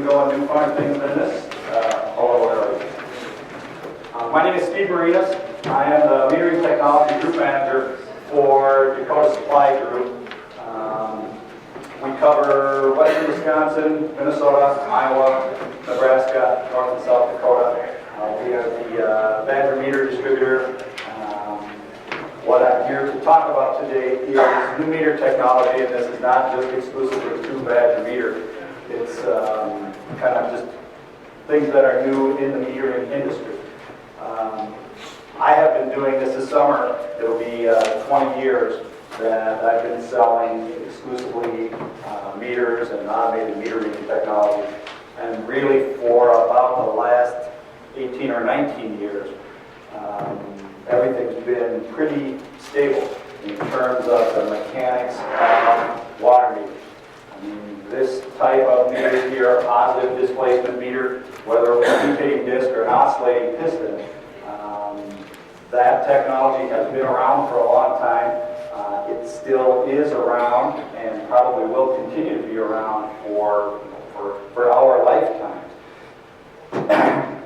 go and do fun things than this. Hello, everybody. My name is Steve Mereness. I am the Metering Technology Group Manager for Dakota Supply Group. We cover western Wisconsin, Minnesota, Iowa, Nebraska, North and South Dakota. We are the Badger meter distributor. What I'm here to talk about today is new meter technology, and this is not just exclusively to Badger meter. It's kind of just things that are new in the metering industry. I have been doing this summer. It'll be 20 years that I've been selling exclusively meters and automated metering technology. And really for about the last 18 or 19 years, everything's been pretty stable in terms of the mechanics of water meters. I mean, this type of meter here, positive displacement meter, whether it's a rotating disc or an oscillating piston, that technology has been around for a long time. It still is around and probably will continue to be around for our lifetimes.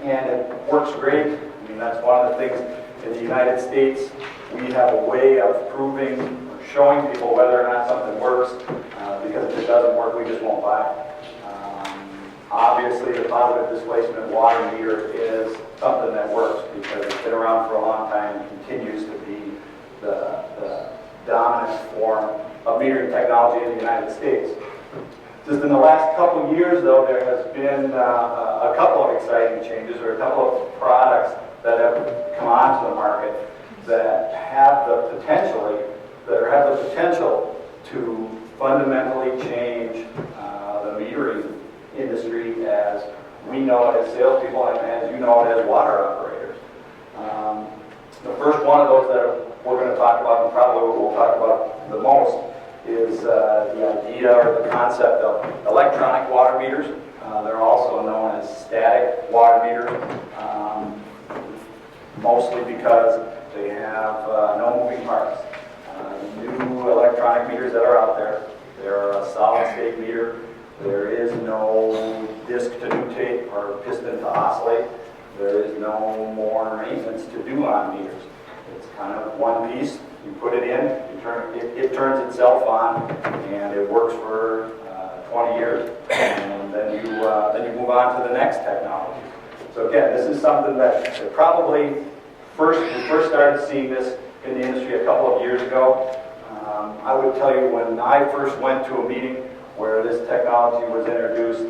And it works great. I mean, that's one of the things in the United States. We have a way of proving or showing people whether or not something works, because if it doesn't work, we just won't buy it. Obviously, the positive displacement water meter is something that works because it's been around for a long time and continues to be the dominant form of metering technology in the United States. Just in the last couple of years, though, there has been a couple of exciting changes, or a couple of products that have come onto the market that have the potential to fundamentally change the metering industry as we know it as salespeople and as you know it as water operators. The first one of those that we're going to talk about, and probably what we'll talk about the most, is the idea or the concept of electronic water meters. They're also known as static water meters, mostly because they have no moving parts. New electronic meters that are out there, they're a solid state meter. There is no disc to nutate or piston to oscillate. There is no more maintenance to do on meters. It's kind of one piece. You put it in, it turns itself on, and it works for 20 years, and then you move on to the next technology. So again, this is something that probably we first started seeing this in the industry a couple of years ago. I would tell you, when I first went to a meeting where this technology was introduced,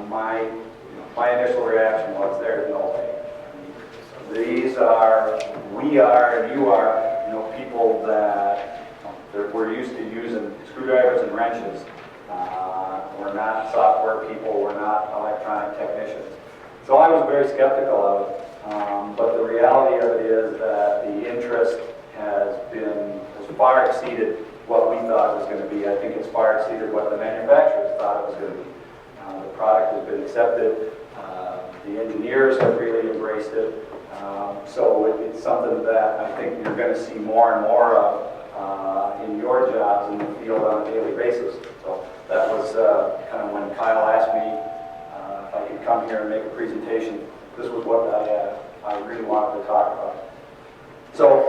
my initial reaction was, there's no way. We are, and you are, people that we're used to using screwdrivers and wrenches. We're not software people, we're not electronic technicians. So I was very skeptical of it. But the reality of it is that the interest has far exceeded what we thought it was going to be. I think it's far exceeded what the manufacturers thought it was going to be. The product has been accepted. The engineers have really embraced it. So it's something that I think you're going to see more and more of in your jobs in the field on a daily basis. So that was kind of when Kyle asked me if I could come here and make a presentation. This was what I really wanted to talk about. So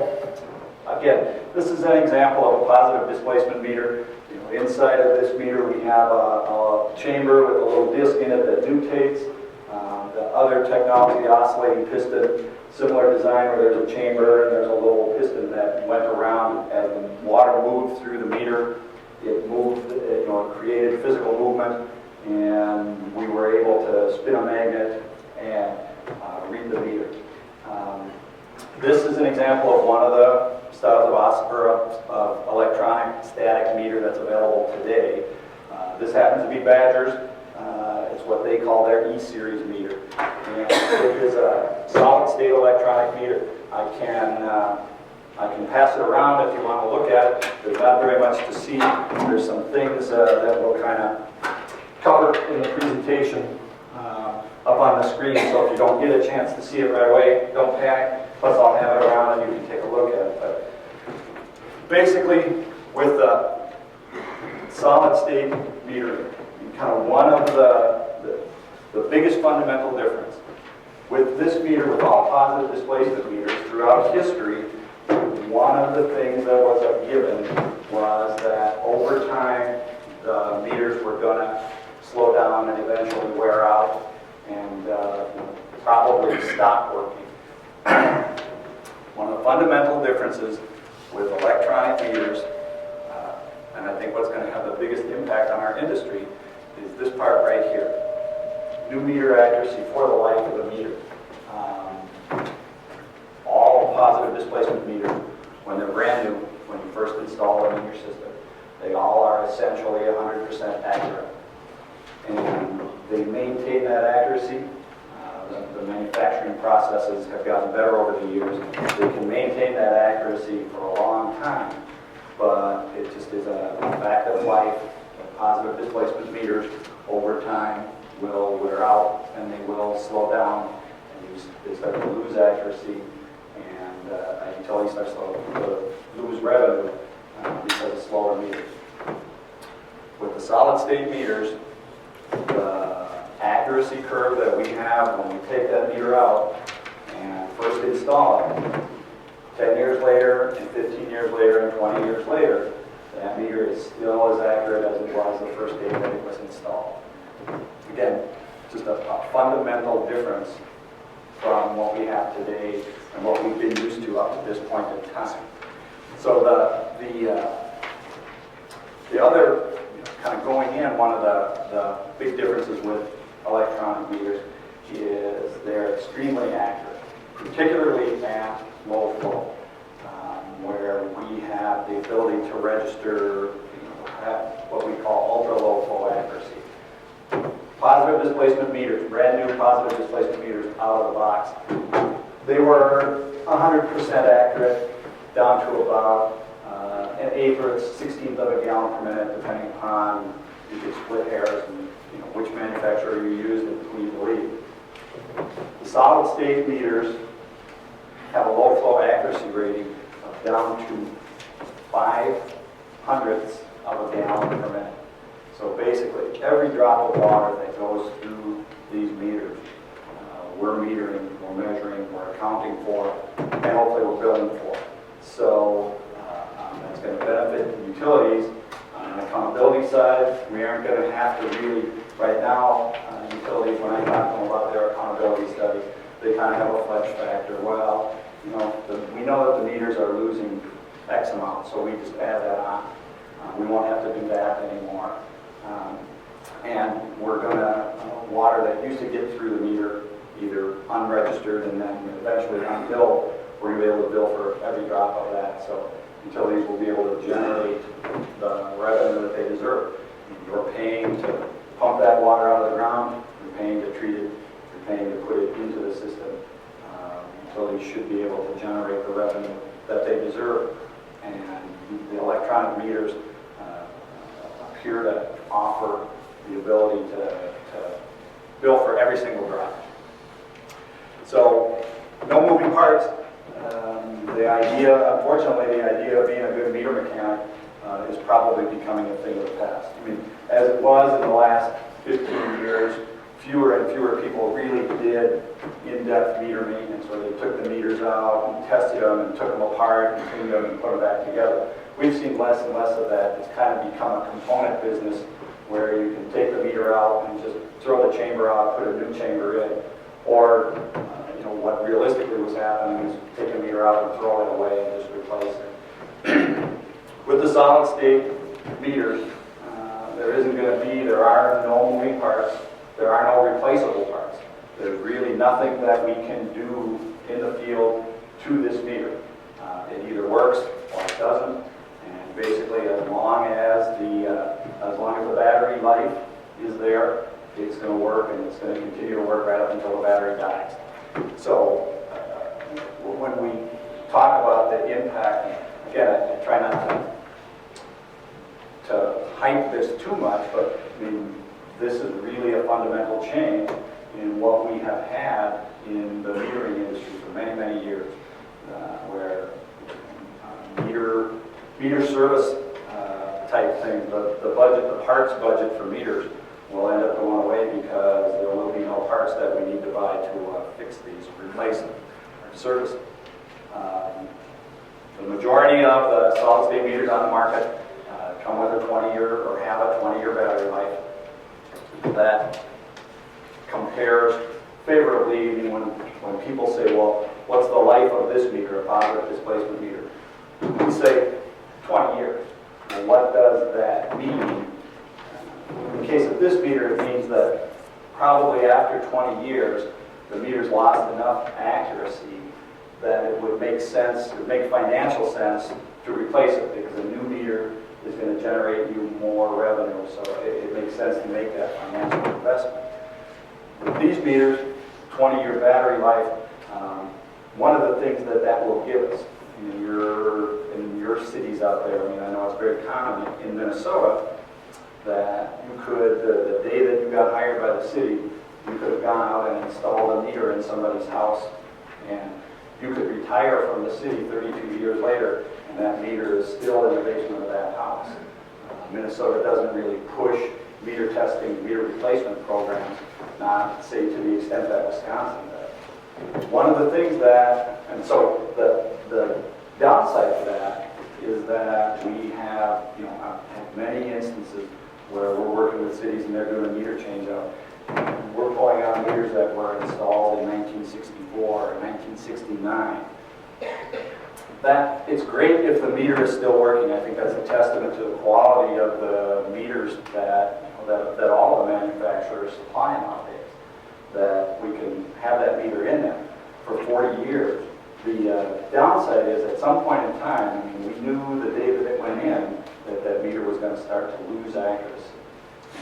again, this is an example of a positive displacement meter. Inside of this meter we have a chamber with a little disc in it that nutates. The other technology, the oscillating piston, similar design where there's a chamber and there's a little piston that went around as the water moved through the meter. It moved, it created physical movement, and we were able to spin a magnet and read the meter. This is an example of one of the styles of electronic static meter that's available today. This happens to be Badger's. It's what they call their E-Series meter. And it is a solid state electronic meter. I can pass it around if you want to look at it. There's not very much to see. There's some things that we'll kind of cover in the presentation up on the screen. So if you don't get a chance to see it right away, don't panic. Plus I'll have it around and you can take a look at it. But basically, with the solid state metering, kind of one of the The biggest fundamental difference with this meter, with all positive displacement meters throughout history, one of the things that was a given was that over time the meters were going to slow down and eventually wear out and probably stop working. One of the fundamental differences with electronic meters, and I think what's going to have the biggest impact on our industry, is this part right here. New meter accuracy for the life of the meter. All positive displacement meters, when they're brand new, when you first install them in your system, they all are essentially 100% accurate. And they maintain that accuracy. The manufacturing processes have gotten better over the years. They can maintain that accuracy for a long time, but it just is a fact of life that positive displacement meters over time will wear out and they will slow down and they start to lose accuracy, and utility starts to lose revenue because of slower meters. With the solid state meters, the accuracy curve that we have when we take that meter out and first install it, 10 years later and 15 years later and 20 years later, that meter is still as accurate as it was the first day that it was installed. Again, just a fundamental difference from what we have today and what we've been used to up to this point in time. So the other, kind of going in, one of the big differences with electronic meters is they're extremely accurate, particularly at low flow, where we have the ability to register what we call ultra low flow accuracy. Positive displacement meters, brand new positive displacement meters out of the box, they were 100% accurate down to about an eighth or a 16th of a gallon per minute, depending upon, you could split hairs and which manufacturer you used and who you believe. The solid state meters have a low flow accuracy rating of down to 0.05 of a gallon per minute. So basically, every drop of water that goes through these meters, we're metering, we're measuring, we're accounting for, and hopefully we're billing for. So that's going to benefit the utilities. On the accountability side, we aren't going to have to really, right now, utilities, when I talk to them about their accountability study, they kind of have a fudge factor. Well, we know that the meters are losing X amount, so we just add that on. We won't have to do that anymore. And we're going to, water that used to get through the meter, either unregistered and then eventually unbilled, we're going to be able to bill for every drop of that. So utilities will be able to generate the revenue that they deserve. You're paying to pump that water out of the ground, you're paying to treat it, you're paying to put it into the system. Utilities should be able to generate the revenue that they deserve. And the electronic meters appear to offer the ability to bill for every single drop. So, no moving parts. The idea, unfortunately, the idea of being a good meter mechanic is probably becoming a thing of the past. I mean, as it was in the last 15 years, fewer and fewer people really did in-depth meter maintenance, where they took the meters out and tested them and took them apart and cleaned them and put them back together. We've seen less and less of that. It's kind of become a component business where you can take the meter out and just throw the chamber out, put a new chamber in, or what realistically was happening is take a meter out and throw it away and just replace it. With the solid state meters, there are no moving parts, there are no replaceable parts. There's really nothing that we can do in the field to this meter. It either works or it doesn't, and basically as long as the battery life is there, it's going to work, and it's going to continue to work right up until the battery dies. So when we talk about the impact, again, I try not to hype this too much, but I mean, this is really a fundamental change in what we have had in the metering industry for many, many years, where meter service type things, the parts budget for meters will end up going away because there will be no parts that we need to buy to fix these, replace them, or service them. The majority of the solid-state meters on the market come with a 20-year or have a 20-year battery life. That compares favorably when people say, well, what's the life of this meter, a positive displacement meter? We say 20 years. Well, what does that mean? In the case of this meter, it means that probably after 20 years, the meter's lost enough accuracy that it would make sense, it would make financial sense to replace it, because a new meter is going to generate you more revenue, so it makes sense to make that financial investment. With these meters, 20-year battery life, one of the things that will give us in your cities out there, I mean, I know it's very common in Minnesota, that you could, the day that you got hired by the city, you could have gone out and installed a meter in somebody's house, and you could retire from the city 32 years later, and that meter is still in the basement of that house. Minnesota doesn't really push meter testing, meter replacement programs, not say to the extent that Wisconsin does. One of the things that, and so the downside to that is that we have, I've had many instances where we're working with cities and they're doing a meter change out. We're pulling out meters that were installed in 1964 or 1969. That it's great if the meter is still working. I think that's a testament to the quality of the meters that all the manufacturers supply nowadays. That we can have that meter in there for 40 years. The downside is at some point in time, I mean, we knew the day that it went in that that meter was going to start to lose accuracy.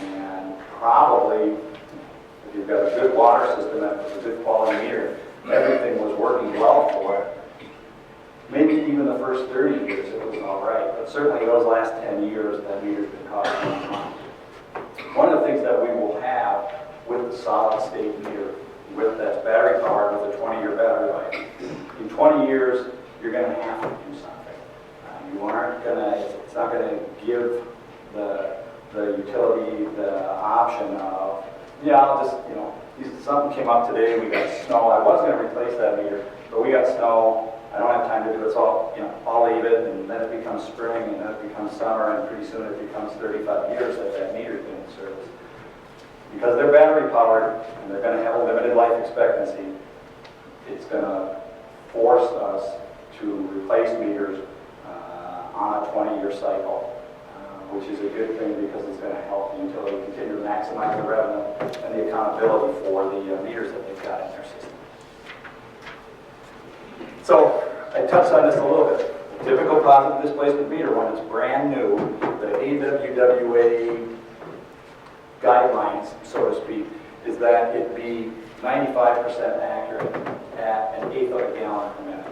And probably, if you've got a good water system that was a good quality meter, everything was working well for it. Maybe even the first 30 years it was all right, but certainly those last 10 years that meter's been costing money. One of the things that we will have with the solid state meter, with that battery powered with a 20-year battery life, in 20 years you're going to have to do something. You aren't going to, it's not going to give the utility the option of, yeah, I'll just, something came up today, we got snow, I was going to replace that meter, but we got snow, I don't have time to do it, so I'll leave it, and then it becomes spring, and then it becomes summer, and pretty soon it becomes 35 years that meter's been in service. Because they're battery powered, and they're going to have a limited life expectancy, it's going to force us to replace meters on a 20-year cycle, which is a good thing because it's going to help the utility continue to maximize the revenue and the accountability for the meters that they've got in their system. So I touched on this a little bit. A typical positive displacement meter, when it's brand new, the AWWA guidelines, so to speak, is that it be 95% accurate at 1/8 of a gallon per minute.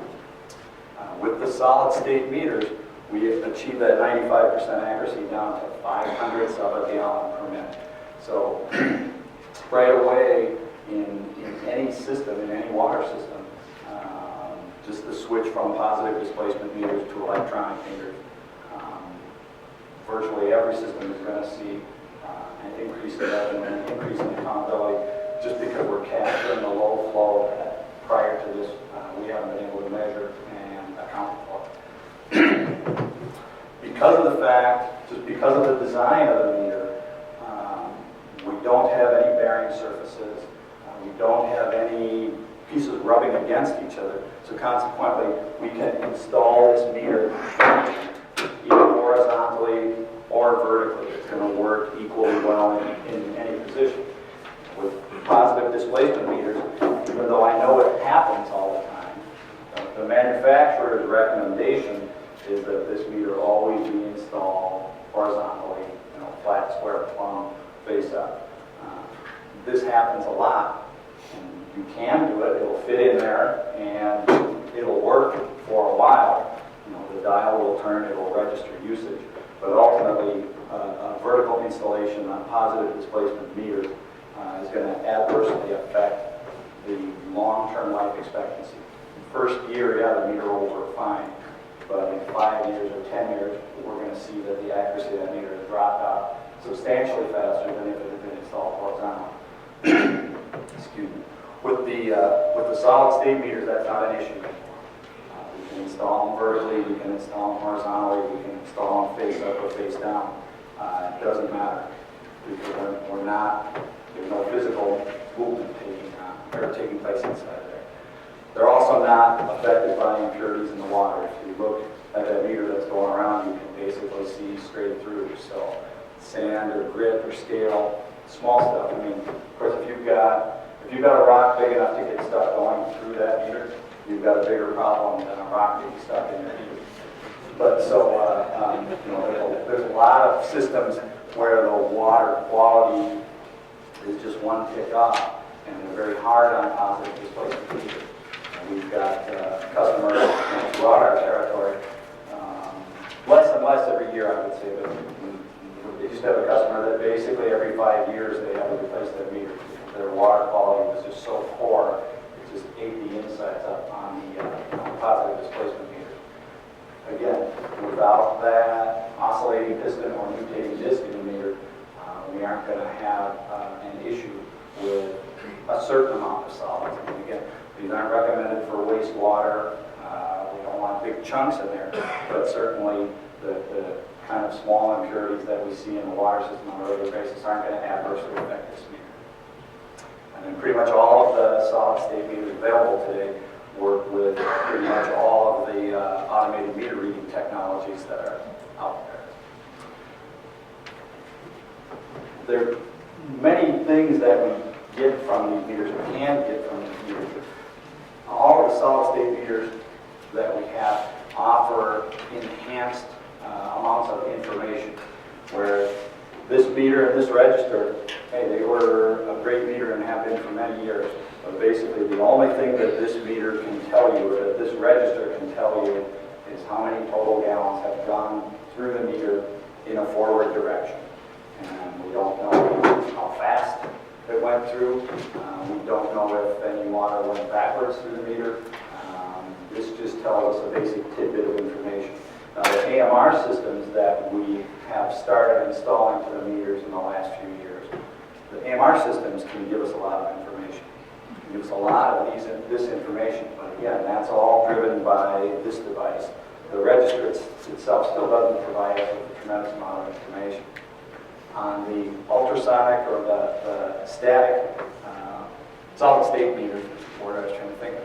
With the solid state meters, we achieve that 95% accuracy down to 0.05 of a gallon per minute. So right away in any system, in any water system, just the switch from positive displacement meters to electronic meters, virtually every system is going to see an increase in revenue and an increase in accountability, just because we're capturing the low flow that prior to this we haven't been able to measure and account for. Because of the fact, just because of the design of the meter, we don't have any bearing surfaces, we don't have any pieces rubbing against each other, so consequently we can install this meter either horizontally or vertically. It's going to work equally well in any position. With positive displacement meters, even though I know it happens all the time, the manufacturer's recommendation is that this meter always be installed horizontally, flat, square, plumb, face up. This happens a lot, and you can do it. It'll fit in there, and it'll work for a while. The dial will turn, it will register usage, but ultimately, a vertical installation on positive displacement meters is going to adversely affect the long-term life expectancy. First year, yeah, the meter will work fine. But in 5 years or 10 years, we're going to see that the accuracy of that meter has dropped out substantially faster than if it had been installed horizontally. Excuse with the solid state meters, that's not an issue. We can install them vertically, we can install them horizontally, we can install them face up or face down. It doesn't matter, because we're not, there's no physical movement taking place inside there. They're also not affected by impurities in the water. If you look at that meter that's going around, you can basically see straight through. So sand or grit or scale, small stuff. I mean, of course, if you've got a rock big enough to get stuff going through that meter, you've got a bigger problem than a rock getting stuck in your meter. But so, you know, there's a lot of systems where the water quality is just one tick off, and they're very hard on positive displacement meters. And we've got customers throughout our territory, less and less every year, I would say, but we used to have a customer that basically every 5 years they have to replace their meter. Their water quality was just so poor, it just ate the insides up on the positive displacement meter. Again, without that oscillating piston or mutating disc in the meter, we aren't going to have an issue with a certain amount of solids. And again, these aren't recommended for wastewater. We don't want big chunks in there, but certainly the kind of small impurities that we see in the water system on a regular basis aren't going to adversely affect this meter. And then pretty much all of the solid state meters available today work with pretty much all of the automated meter reading technologies that are out there. There are many things that we get from these meters, we can get from these meters. All of the solid state meters that we have offer enhanced amounts of information, where this meter and this register, hey, they were a great meter and have been for many years. But basically, the only thing that this meter can tell you, or that this register can tell you, is how many total gallons have gone through the meter in a forward direction. And we don't know how fast it went through. We don't know if any water went backwards through the meter. This just tells us a basic tidbit of information. Now, the AMR systems that we have started installing to the meters in the last few years, the AMR systems can give us a lot of information. Can give us a lot of this information, but again, that's all driven by this device. The register itself still doesn't provide us with a tremendous amount of information. On the ultrasonic or the static solid state meters, is the word I was trying to think of,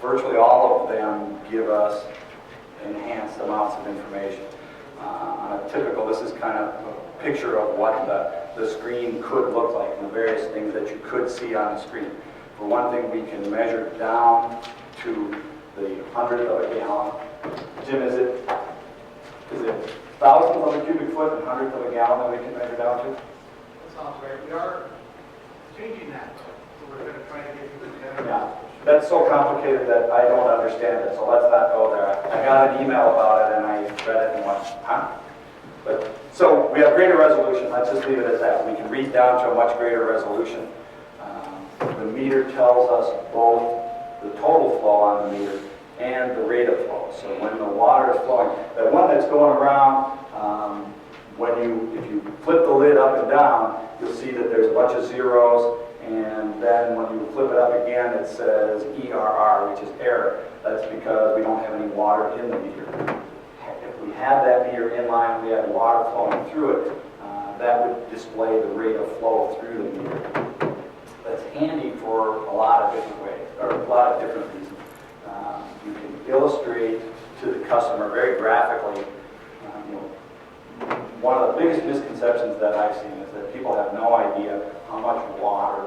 virtually all of them give us enhanced amounts of information. On a typical, this is kind of a picture of what the screen could look like and the various things that you could see on the screen. For one thing, we can measure down to the hundredth of a gallon. Jim, is it thousandth of a cubic foot and hundredth of a gallon that we can measure down to? That sounds right. We are changing that, so we're going to try to get you the better. Yeah. That's so complicated that I don't understand it, so let's not go there. I got an email about it and I read it and went, huh? But, so we have greater resolution, let's just leave it at that. We can read down to a much greater resolution. The meter tells us both the total flow on the meter and the rate of flow. So when the water is flowing, that one that's going around, if you flip the lid up and down, you'll see that there's a bunch of zeros. And then when you flip it up again, it says ERR, which is error. That's because we don't have any water in the meter. If we had that meter in line, we had water flowing through it, that would display the rate of flow through the meter. That's handy for a lot of different ways, or a lot of different reasons. You can illustrate to the customer very graphically. One of the biggest misconceptions that I've seen is that people have no idea how much water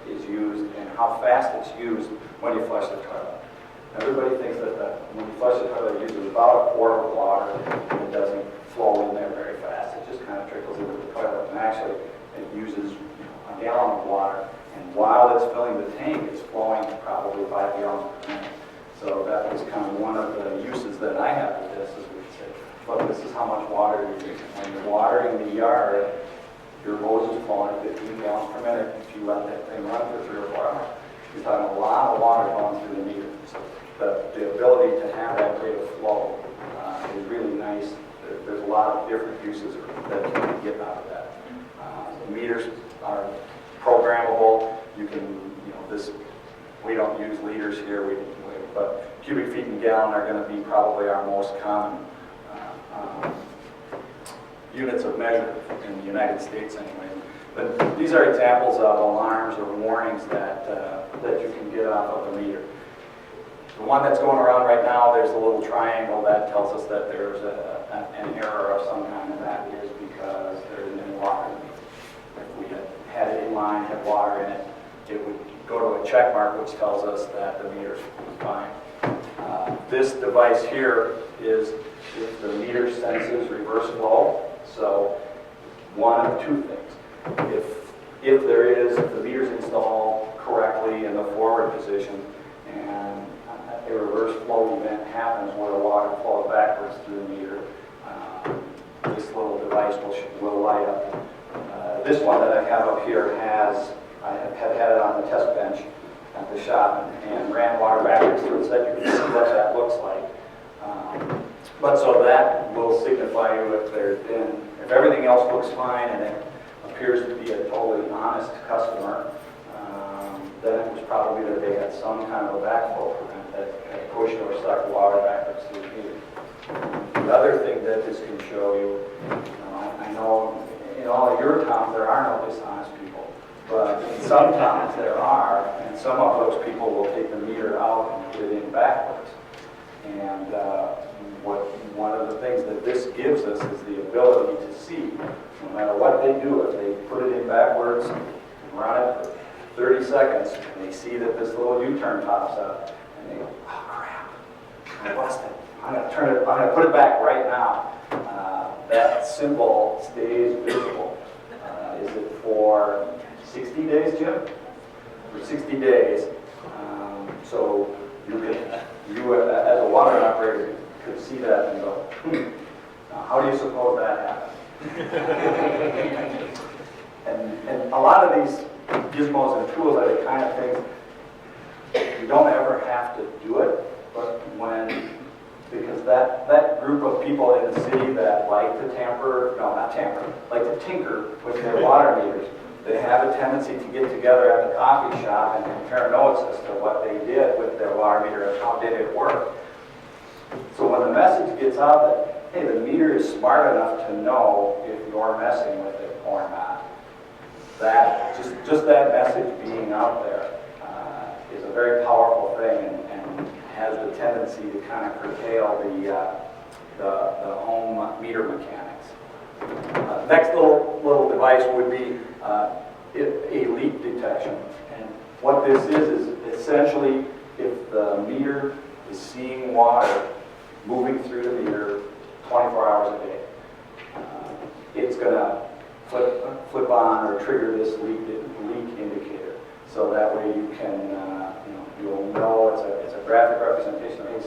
is used and how fast it's used when you flush the toilet. Everybody thinks that when you flush the toilet, it uses about a quart of water and it doesn't flow in there very fast. It just kind of trickles into the toilet. And actually, it uses a gallon of water. And while it's filling the tank, it's flowing probably 5 gallons per minute. So that was kind of one of the uses that I have with this, is we say, look, this is how much water you're using. When you're watering the yard, your hose is flowing at 15 gallons per minute. If you let that thing run for 3 or 4 hours, you're talking a lot of water going through the meter. So the ability to have that rate of flow is really nice. There's a lot of different uses that you can get out of that. The meters are programmable. You can, this don't use liters here, but cubic feet and gallon are going to be probably our most common units of measure in the United States anyway. But these are examples of alarms or warnings that you can get off of a meter. The one that's going around right now, there's a little triangle that tells us that there's an error of some kind, and that is because there isn't any water in the meter. If we had it in line, had water in it, it would go to a check mark which tells us that the meter's fine. This device here is if the meter senses reverse flow. So one of two things. If the meter's installed correctly in the forward position and a reverse flow event happens where the water flows backwards through the meter, this little device will light up. This one that I have up here I have had it on the test bench at the shop and ran water backwards through it so that you can see what that looks like. But so that will signify you if everything else looks fine and it appears to be a totally honest customer, then it was probably that they had some kind of a backflow prevent that pushed or sucked water backwards through the meter. The other thing that this can show you, I know in all of your towns there are no dishonest people, but in some towns there are, and some of those people will take the meter out and put it in backwards. And one of the things that this gives us is the ability to see, no matter what they do, if they put it in backwards and run it for 30 seconds, and they see that this little U-turn pops up, and they go, oh crap, I busted. I'm going to put it back right now. That symbol stays visible. Is it for 60 days, Jim? For 60 days. So you as a water operator could see that and go, now how do you suppose that happened? and a lot of these gizmos and tools are the kind of things you don't ever have to do it, but because that group of people in the city that like to like to tinker with their water meters, they have a tendency to get together at the coffee shop and compare notes as to what they did with their water meter and how did it work. So when the message gets out that, hey, the meter is smart enough to know if you're messing with it or not, that just that message being out there is a very powerful thing and has the tendency to kind of curtail the home meter mechanics. Next little device would be a leak detection. And what this is essentially if the meter is seeing water moving through the meter 24 hours a day, it's going to flip on or trigger this leak indicator. So that way you can, you'll know it's a graphic representation of, hey,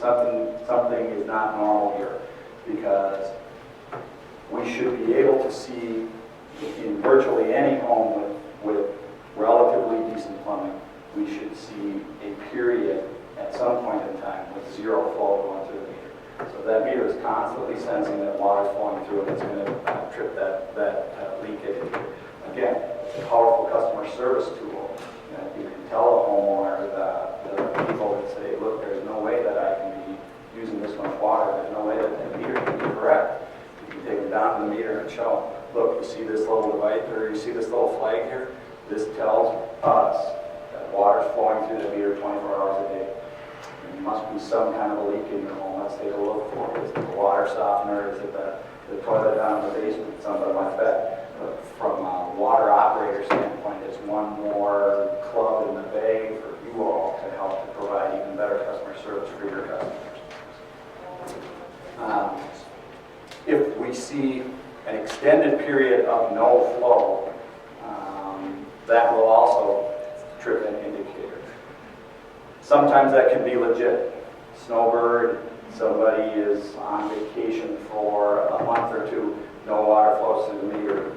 something is not normal here, because we should be able to see in virtually any home with relatively decent plumbing, we should see a period at some point in time with zero flow going through the meter. So that meter is constantly sensing that water is flowing through it. It's going to trip that leak indicator. Again, it's a powerful customer service tool. You can tell the homeowner, the people that say, look, there's no way that I can be using this much water. There's no way that the meter can be correct. You can take them down to the meter and show them, look, you see this little device, or you see this little flag here? This tells us that water's flowing through the meter 24 hours a day. There must be some kind of a leak in your home. Let's take a look for it. Is it the water softener? Is it the toilet down in the basement? Something like that. But from a water operator standpoint, it's one more club in the bag for you all to help to provide even better customer service for your customers. If we see an extended period of no flow, that will also trip an indicator. Sometimes that can be legit. Snowbird, somebody is on vacation for a month or two, no water flows through the meter.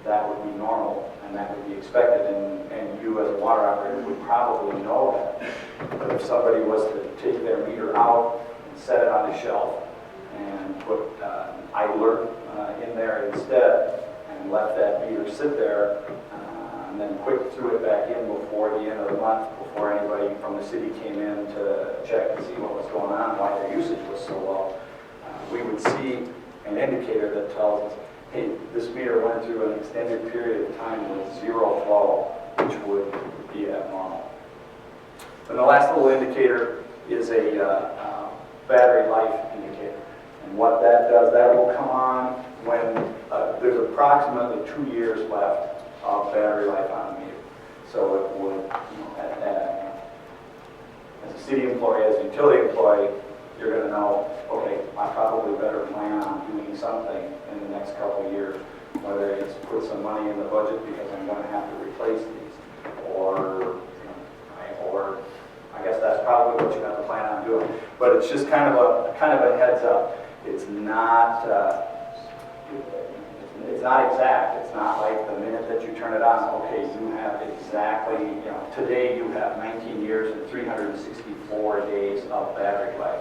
That would be normal and that would be expected, and you as a water operator would probably know that. But if somebody was to take their meter out and set it on a shelf and put idler in there instead and let that meter sit there, and then quick threw it back in before the end of the month, before anybody from the city came in to check and see what was going on, why their usage was so low. We would see an indicator that tells us, hey, this meter went through an extended period of time with zero flow, which would be abnormal. And the last little indicator is a battery life indicator. And what that does, that will come on when there's approximately 2 years left of battery life on the meter. So it would, as a city employee, as a utility employee, you're going to know, okay, I probably better plan on doing something in the next couple of years, whether it's put some money in the budget because I'm going to have to replace these, or I guess that's probably what you have to plan on doing. But it's just kind of a heads up. It's not exact. It's not like the minute that you turn it on, okay, you have exactly, today you have 19 years and 364 days of battery life.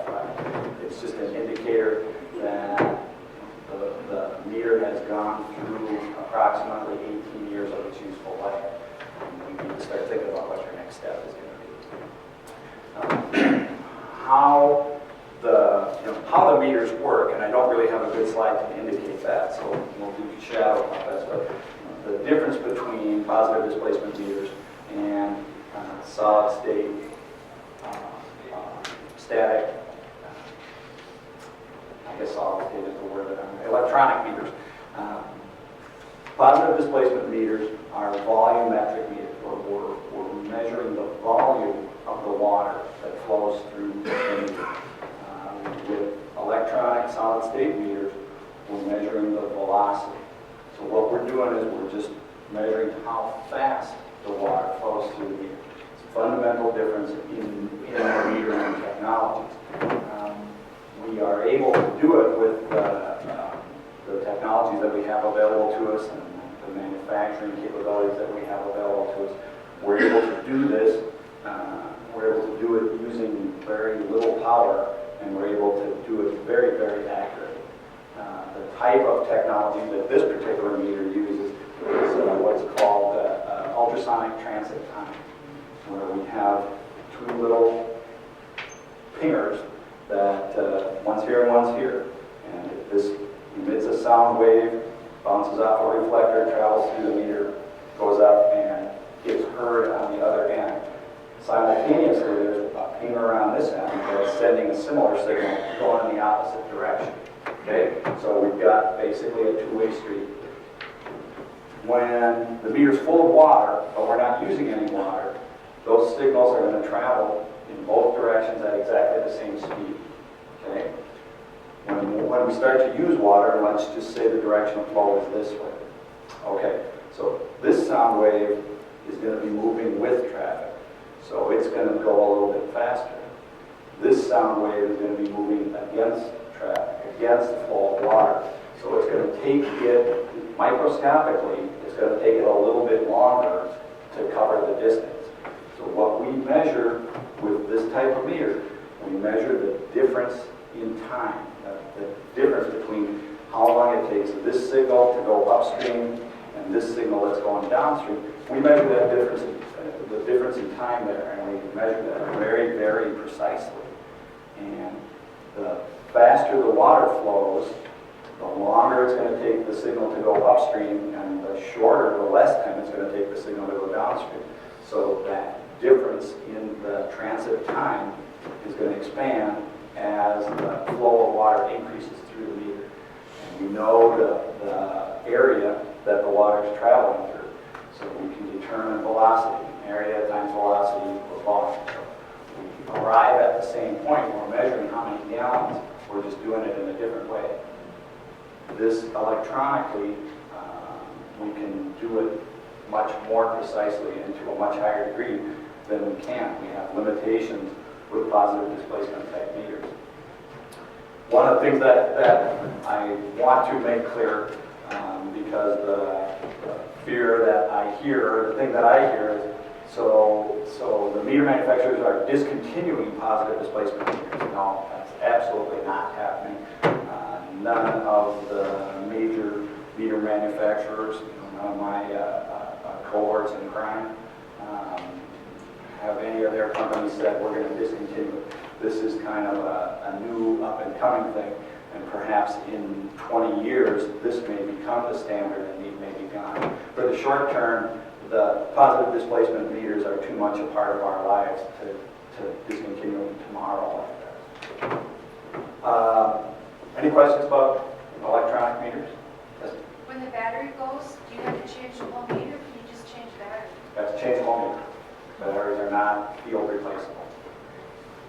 It's just an indicator that the meter has gone through approximately 18 years of its useful life. And you need to start thinking about what your next step is going to be. How the meters work, and I don't really have a good slide to indicate that, so we'll do shadow puppets, but the difference between positive displacement meters and solid state, static, I guess solid state is the word that I'm, electronic meters. Positive displacement meters are volumetric meters, where we're measuring the volume of the water that flows through the meter. With electronic solid state meters, we're measuring the velocity. So what we're doing is we're just measuring how fast the water flows through the meter. It's a fundamental difference in the metering technologies. We are able to do it with the technologies that we have available to us and the manufacturing capabilities that we have available to us. We're able to do this. We're able to do it using very little power, and we're able to do it very, very accurately. The type of technology that this particular meter uses is what's called ultrasonic transit time, where we have two little pingers that one's here and one's here. And if this emits a sound wave, bounces off a reflector, travels through the meter, goes up, and gets heard on the other end. Simultaneously, there's a ping around this end that's sending a similar signal going in the opposite direction. Okay, so we've got basically a two-way street. When the meter's full of water, but we're not using any water, those signals are going to travel in both directions at exactly the same speed. Okay, when we start to use water, let's just say the direction of flow is this way. Okay, so this sound wave is going to be moving with traffic. So it's going to go a little bit faster. This sound wave is going to be moving against traffic, against the flow of water. So it's going to take it, microscopically, it's going to take it a little bit longer to cover the distance. So what we measure with this type of meter, we measure the difference in time, the difference between how long it takes this signal to go upstream and this signal that's going downstream. We measure that difference, the difference in time there, and we measure that very, very precisely. And the faster the water flows, the longer it's going to take the signal to go upstream, and the shorter, the less time it's going to take the signal to go downstream. So that difference in the transit time is going to expand as the flow of water increases through the meter. And we know the area that the water is traveling through. So we can determine velocity. Area times velocity equals volume. So we arrive at the same point. We're measuring how many gallons. We're just doing it in a different way. This electronically, we can do it much more precisely and to a much higher degree than we can. We have limitations with positive displacement type meters. One of the things that I want to make clear, because the fear that I hear, the thing that I hear is, so the meter manufacturers are discontinuing positive displacement meters. No, that's absolutely not happening. None of the major meter manufacturers, none of my cohorts in crime. Have any of their companies said, we're going to discontinue? This is kind of a new up-and-coming thing, and perhaps in 20 years, this may become the standard and these may be gone. For the short term, the positive displacement meters are too much a part of our lives to discontinue them tomorrow like that. Any questions about electronic meters? Yes. When the battery goes, do you have to change the whole meter, or can you just change the battery? You have to change the whole meter. Batteries are not field replaceable.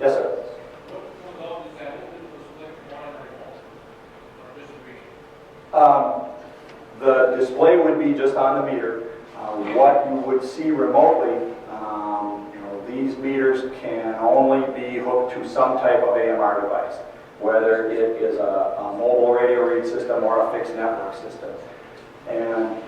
Yes, sir. The display would be just on the meter. What you would see remotely, these meters can only be hooked to some type of AMR device, whether it is a mobile radio read system or a fixed network system. And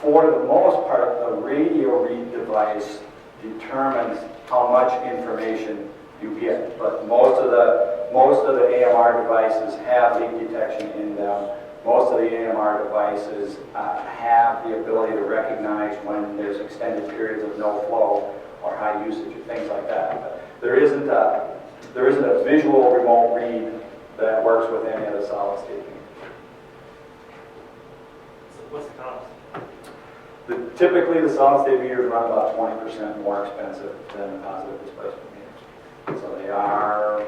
for the most part, the radio read device determines how much information you get. But most of the AMR devices have leak detection in them. Most of the AMR devices have the ability to recognize when there's extended periods of no flow or high usage and things like that. But there isn't a visual remote read that works with any of the solid state meters. So what's the cost? Typically, the solid state meters run about 20% more expensive than the positive displacement meters. So they are,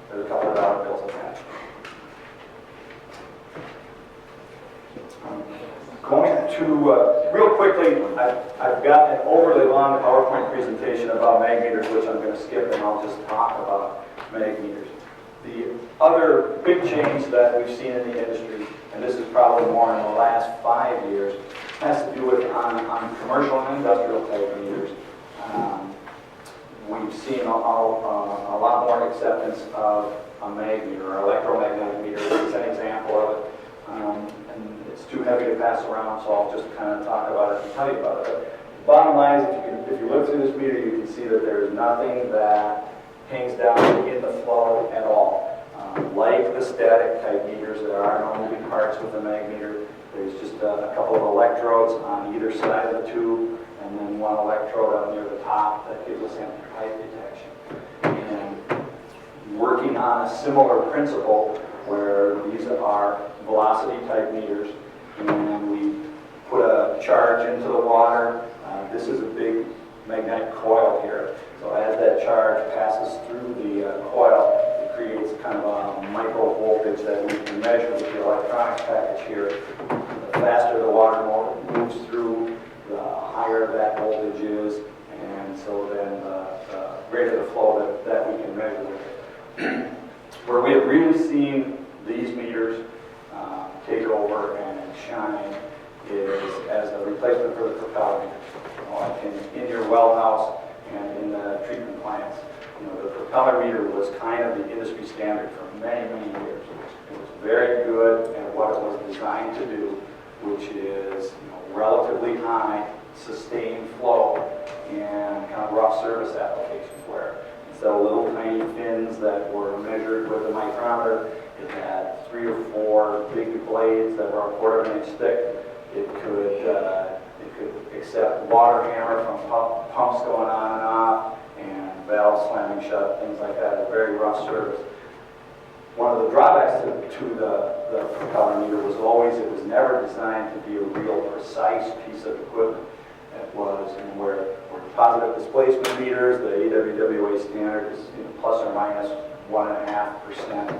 there's a couple of dollar bills attached. Going to, real quickly, I've got an overly long PowerPoint presentation about mag meters, which I'm going to skip, and I'll just talk about mag meters. The other big change that we've seen in the industry, and this is probably more in the last 5 years, has to do with on commercial and industrial type meters. We've seen a lot more acceptance of a mag meter or electromagnetic meter. It's an example of it. And it's too heavy to pass around, so I'll just kind of talk about it and tell you about it. But bottom line is, if you look through this meter, you can see that there's nothing that hangs down in the flow at all. Like the static type meters, there are no moving parts with the mag meter. There's just a couple of electrodes on either side of the tube, and then one electrode up near the top that gives us anti-pipe detection. And working on a similar principle, where these are velocity type meters, and we put a charge into the water. This is a big magnetic coil here. So as that charge passes through the coil, it creates kind of a micro voltage that we can measure with the electronics package here. The faster the water moves through, the higher that voltage is, and so then the greater the flow that we can measure with it. Where we have really seen these meters take over and shine is as a replacement for the propeller meters. Like in your well house and in the treatment plants, the propeller meter was kind of the industry standard for many, many years. It was very good at what it was designed to do, which is relatively high, sustained flow and kind of rough service applications where instead of little tiny fins that were measured with a micrometer, it had 3 or 4 big blades that were a 1/4 inch thick. It could accept water hammer from pumps going on and off, and valves slamming shut, things like that. It's very rough service. One of the drawbacks to the propeller meter was always it was never designed to be a real precise piece of equipment. It was where positive displacement meters, the AWWA standard is plus or minus 1.5%.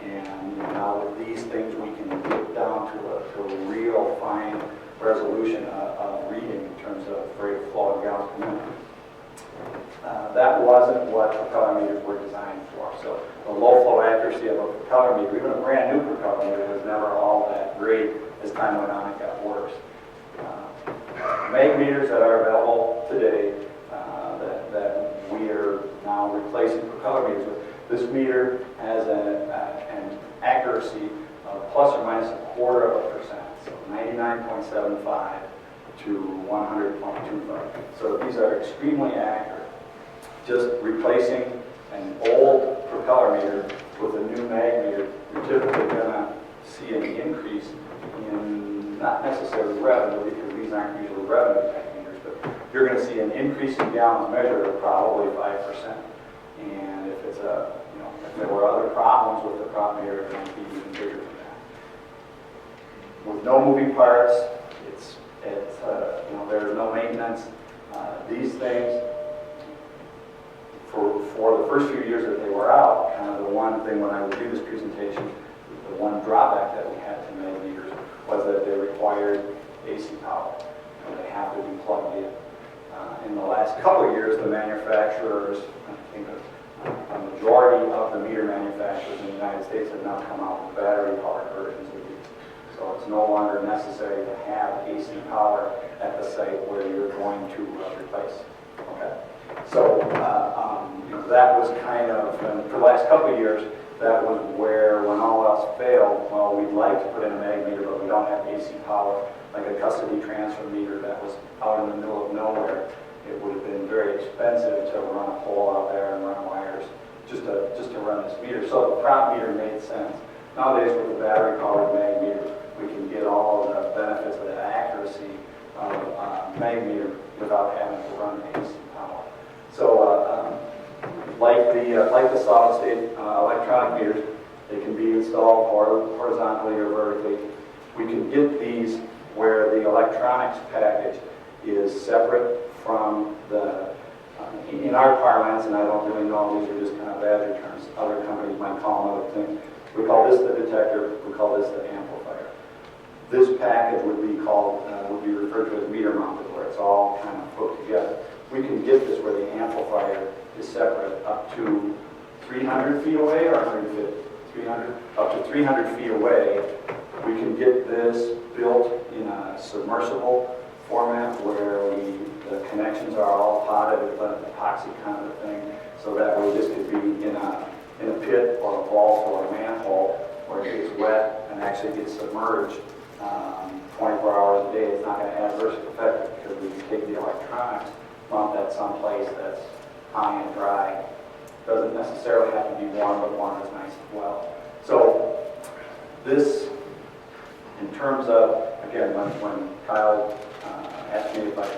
And now with these things, we can get down to a real fine resolution of reading in terms of rate of flow and gallons per minute. That wasn't what propeller meters were designed for. So the low flow accuracy of a propeller meter, even a brand new propeller meter, was never all that great. As time went on, it got worse. Mag meters that are available today that we are now replacing propeller meters with. This meter has an accuracy of plus or minus 1/4%, so 99.75 to 100.25. So these are extremely accurate. Just replacing an old propeller meter with a new mag meter, you're typically going to see an increase in not necessarily revenue, because these aren't usually revenue type meters, but you're going to see an increase in gallons measured of probably 5%. And if it's a, you know, if there were other problems with the prop meter, it might be even bigger than that. With no moving parts, it's you know, there's no maintenance. These things, for the first few years that they were out, kind of the one thing when I would do this presentation, the one drawback that we had to mag meters was that they required AC power. You know, they have to be plugged in. In the last couple of years, the manufacturers, I think a majority of the meter manufacturers in the United States have now come out with battery-powered versions of these. So it's no longer necessary to have AC power at the site where you're going to replace. Okay. So you know, that was kind of, for the last couple of years, that was where, when all else failed, well, we'd like to put in a mag meter, but we don't have AC power, like a custody transfer meter that was out in the middle of nowhere. It would have been very expensive to run a pole out there and run wires just to run this meter. So the prop meter made sense. Nowadays, with the battery-powered mag meter, we can get all of the benefits of the accuracy of mag meter without having to run AC power. So, like the solid-state electronic meters, they can be installed horizontally or vertically. We can get these where the electronics package is separate from the, in our parlance, and I don't really know, these are just kind of badger terms. Other companies might call them other things. We call this the detector, we call this the amplifier. This package would be called, would be referred to as meter mounted, where it's all kind of put together. We can get this where the amplifier is separate up to 300 feet away or 150? 300? Up to 300 feet away. We can get this built in a submersible format where the connections are all potted with an epoxy kind of a thing. So that way this could be in a pit or a vault or a manhole where it gets wet and actually gets submerged 24 hours a day. It's not going to adversely affect it because we can take the electronics, mount that someplace that's high and dry. Doesn't necessarily have to be warm, but warm is nice as well. So this, in terms of, again, when Kyle asked me if I'd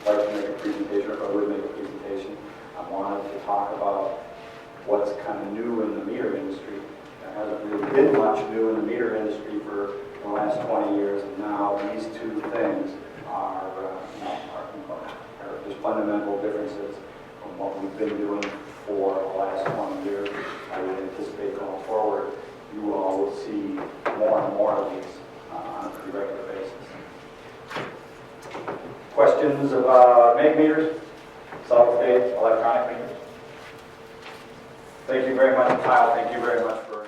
like to make a presentation, or if I would make a presentation, I wanted to talk about what's kind of new in the meter industry. There hasn't really been much new in the meter industry for the last 20 years, and now these two things are just fundamental differences from what we've been doing for the last 20 years. I would anticipate going forward, you all will see more and more of these on a pretty regular basis. Questions about mag meters, solid state, electronic meters? Thank you very much, Kyle. Thank you very much for